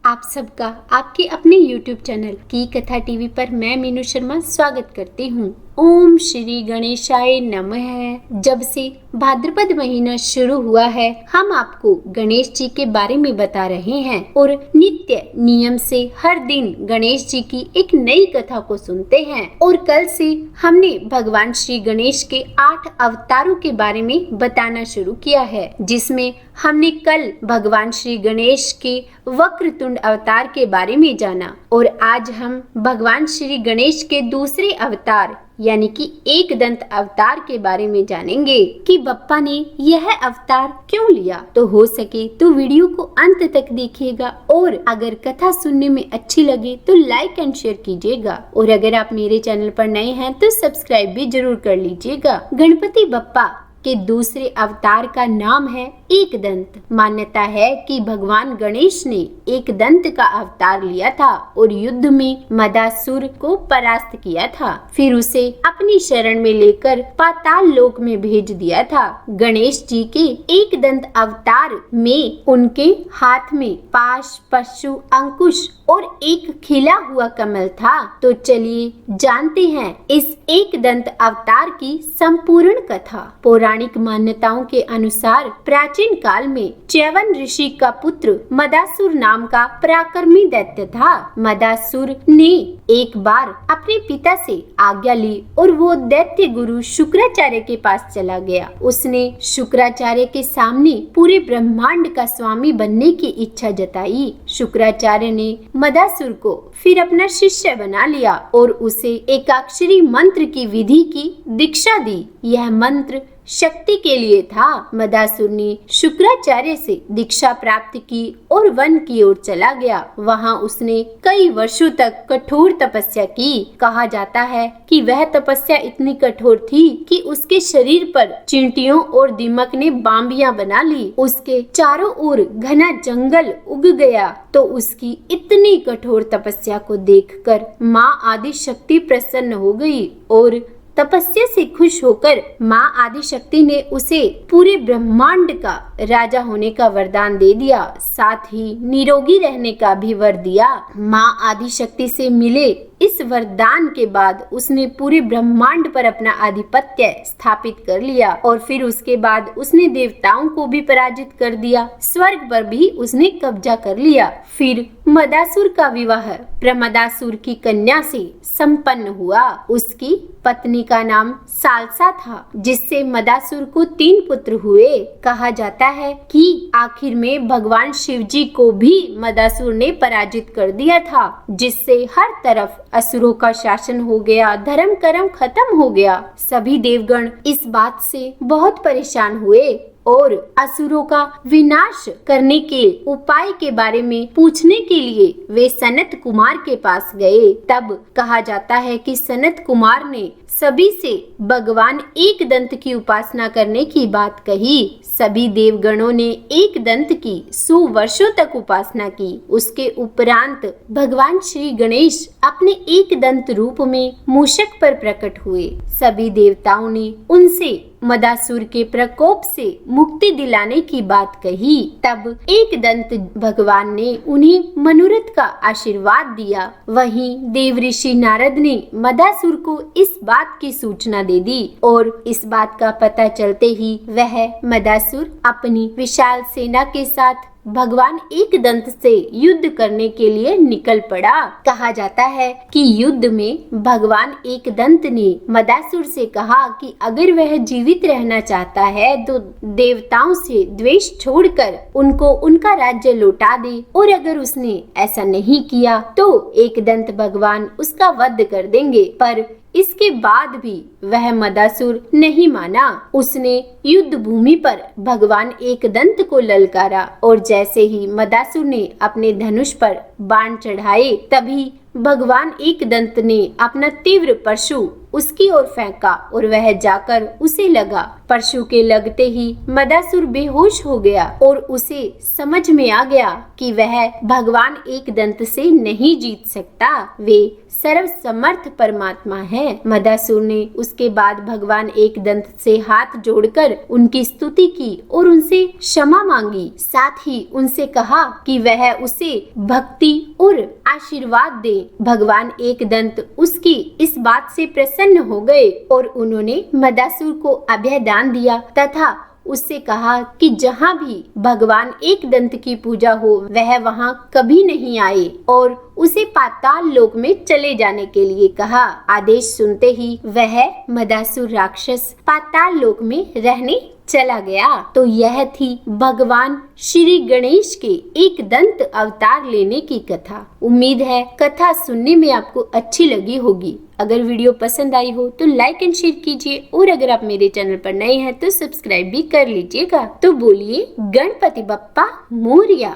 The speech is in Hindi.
आप सबका आपके अपने YouTube चैनल की कथा टीवी पर मैं मीनू शर्मा स्वागत करती हूँ। ओम श्री गणेशाय नमः। जब से भाद्रपद महीना शुरू हुआ है, हम आपको गणेश जी के बारे में बता रहे हैं और नित्य नियम से हर दिन गणेश जी की एक नई कथा को सुनते हैं। और कल से हमने भगवान श्री गणेश के 8 अवतारों के बारे में बताना शुरू किया है, जिसमें हमने कल भगवान श्री गणेश के वक्रतुंड अवतार के बारे में जाना और आज हम भगवान श्री गणेश के दूसरे अवतार यानी कि एक दंत अवतार के बारे में जानेंगे कि बप्पा ने यह अवतार क्यों लिया। तो हो सके तो वीडियो को अंत तक देखिएगा और अगर कथा सुनने में अच्छी लगे तो लाइक एंड शेयर कीजिएगा और अगर आप मेरे चैनल पर नए हैं तो सब्सक्राइब भी जरूर कर लीजिएगा। गणपति बप्पा के दूसरे अवतार का नाम है एक दंत। मान्यता है कि भगवान गणेश ने एक दंत का अवतार लिया था और युद्ध में मदासुर को परास्त किया था, फिर उसे अपनी शरण में लेकर पाताल लोक में भेज दिया था। गणेश जी के एक दंत अवतार में उनके हाथ में पाश, पशु, अंकुश और एक खिला हुआ कमल था। तो चलिए जानते हैं इस एक दंत अवतार की संपूर्ण कथा। पौराणिक मान्यताओं के अनुसार प्राचीन काल में च्यवन ऋषि का पुत्र मदासुर नाम का पराक्रमी दैत्य था। मदासुर ने एक बार अपने पिता से आज्ञा ली और वो दैत्य गुरु शुक्राचार्य के पास चला गया। उसने शुक्राचार्य के सामने पूरे ब्रह्मांड का स्वामी बनने की इच्छा जताई। शुक्राचार्य ने मदासुर को फिर अपना शिष्य बना लिया और उसे एकाक्षरी मंत्र की विधि की दीक्षा दी। यह मंत्र शक्ति के लिए था। मदासुर ने शुक्राचार्य से दीक्षा प्राप्त की और वन की ओर चला गया। वहां उसने कई वर्षों तक कठोर तपस्या की। कहा जाता है कि वह तपस्या इतनी कठोर थी कि उसके शरीर पर चींटियों और दीमक ने बांबियां बना ली। उसके चारों ओर घना जंगल उग गया। तो उसकी इतनी कठोर तपस्या को देखकर माँ आदि शक्ति प्रसन्न हो गई और तपस्या से खुश होकर माँ आदि शक्ति ने उसे पूरे ब्रह्मांड का राजा होने का वरदान दे दिया, साथ ही निरोगी रहने का भी वर दिया। माँ आदि शक्ति से मिले इस वरदान के बाद उसने पूरे ब्रह्मांड पर अपना आधिपत्य स्थापित कर लिया और फिर उसके बाद उसने देवताओं को भी पराजित कर दिया। स्वर्ग पर भी उसने कब्जा कर लिया। फिर मदासुर का विवाह प्रमदासुर की कन्या से संपन्न हुआ। उसकी पत्नी का नाम सालसा था, जिससे मदासुर को 3 पुत्र हुए। कहा जाता है कि आखिर में भगवान शिव जी को भी मदासुर ने पराजित कर दिया था, जिससे हर तरफ असुरों का शासन हो गया, धर्म कर्म खत्म हो गया। सभी देवगण इस बात से बहुत परेशान हुए और असुरों का विनाश करने के उपाय के बारे में पूछने के लिए वे सनत कुमार के पास गए। तब कहा जाता है कि सनत कुमार ने सभी से भगवान एक दंत की उपासना करने की बात कही। सभी देवगणों ने एक दंत की 100 वर्षों तक उपासना की। उसके उपरांत भगवान श्री गणेश अपने एक दंत रूप में मूषक पर प्रकट हुए। सभी देवताओं ने उनसे मदासुर के प्रकोप से मुक्ति दिलाने की बात कही। तब एक दंत भगवान ने उन्हें मनोरथ का आशीर्वाद दिया। वहीं देव ऋषि नारद ने मदासुर को इस बात की सूचना दे दी और इस बात का पता चलते ही वह मदासुर अपनी विशाल सेना के साथ भगवान एक दंत से युद्ध करने के लिए निकल पड़ा। कहा जाता है कि युद्ध में भगवान एक दंत ने मदासुर से कहा कि अगर वह जीवित रहना चाहता है तो देवताओं से द्वेष छोड़कर उनको उनका राज्य लौटा दे, और अगर उसने ऐसा नहीं किया तो एक दंत भगवान उसका वध कर देंगे। पर इसके बाद भी वह मदासुर नहीं माना। उसने युद्ध भूमि पर भगवान एक दंत को ललकारा और जैसे ही मदासुर ने अपने धनुष पर बाण चढ़ाए, तभी भगवान एक दंत ने अपना तीव्र परशु उसकी ओर फेंका और वह जाकर उसे लगा। परशु के लगते ही मदासुर बेहोश हो गया और उसे समझ में आ गया कि वह भगवान एकदंत से नहीं जीत सकता, वे सर्वसमर्थ परमात्मा है। मदासुर ने उसके बाद भगवान एकदंत से हाथ जोड़कर उनकी स्तुति की और उनसे क्षमा मांगी। साथ ही उनसे कहा कि वह उसे भक्ति और आशीर्वाद दे। भगवान एकदंत उसकी इस बात से प्रसन्न हो गए और उन्होंने मदासुर को अभय दान दिया तथा उससे कहा कि जहाँ भी भगवान एकदंत की पूजा हो वह वहाँ कभी नहीं आए और उसे पाताल लोक में चले जाने के लिए कहा। आदेश सुनते ही वह मदासुर राक्षस पाताल लोक में रहने चला गया। तो यह थी भगवान श्री गणेश के एकदंत अवतार लेने की कथा। उम्मीद है कथा सुनने में आपको अच्छी लगी होगी। अगर वीडियो पसंद आई हो तो लाइक एंड शेयर कीजिए और अगर आप मेरे चैनल पर नए हैं तो सब्सक्राइब भी कर लीजिएगा। तो बोलिए गणपति बप्पा मोरया।